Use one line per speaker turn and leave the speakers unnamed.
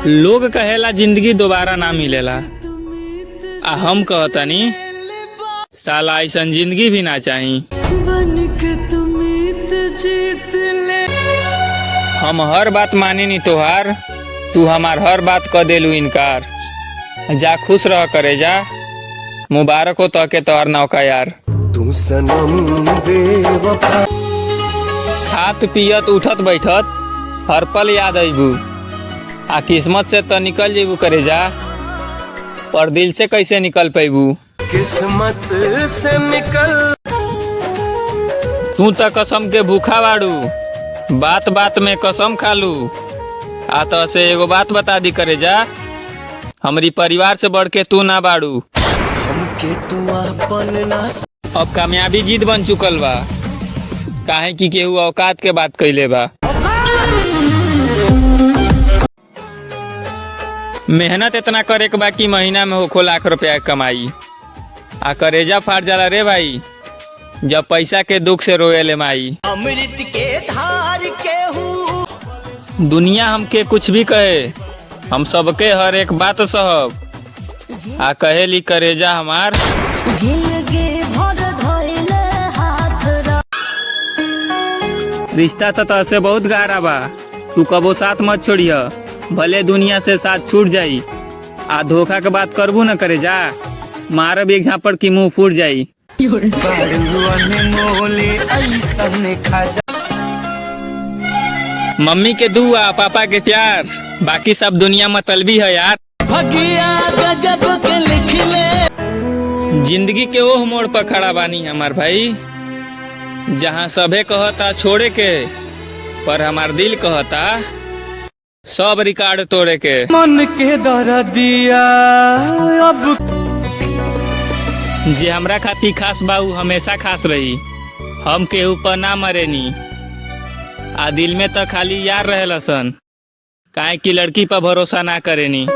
लोग कहेला जिंदगी दोबारा ना मिलेला, आ हम कहतनी साला ऐसन जिंदगी भी ना चाही। हम हर बात मानी नी तोहार, तू हमार हर बात क देलू इनकार। जा खुश रह करे जा, मुबारक हो तो के तोहर नौका यार।
तू सनम बेवफा।
खात पियत उठत बैठत हर पल याद अबू, आ किस्मत से तो निकल जेबू करे जा, पर दिल से कैसे निकल पैबू।
किस्मत से निकल।
तू तो कसम के भूखा बाड़ू, बात बात में कसम खालू। आ तो से एगो बात बता दी करे जा, हमारी परिवार से बढ़ के तू ना बाड़ू।
हमके तू अपन ना।
अब कामयाबी जीत बन चुकल बा, काहे कि केहू औकात के बात कैले बा। मेहनत इतना करे के बा कि महीना में होखो लाख रुपया कमाई। आ करेजा फाट जाला रे भाई, जब पैसा के दुख से रोएले माई।
अमृत के धार के हूँ।
दुनिया हमके कुछ भी कहे, हम सबके हर एक बात सहब। आ कहेली करेजा हमार रिश्ता तो से बहुत गहरा बा, तू कबो साथ मत छोड़िया, भले दुनिया से साथ छूट जाई। आ धोखा के बात करबू न करे जा, मारब एक झापड़ की मुंह फूट जाई। मम्मी के दुआ पापा के प्यार, बाकी सब दुनिया मतलबी है यार। गजब के लिख ले। जिंदगी के ओह मोड़ पर खड़ा बानी हमार भाई, जहाँ सभे कहता छोड़े के, पर हमार दिल कहता सब रिकॉर्ड तोड़े के।
मन के दर्दिया अब
जे हमरा खातिर खास बाऊ हमेशा खास रही। हम के ऊपर ना मरेनी, आ दिल में तो खाली यार रहेला सन, काहे कि लड़की पर भरोसा ना करेनी।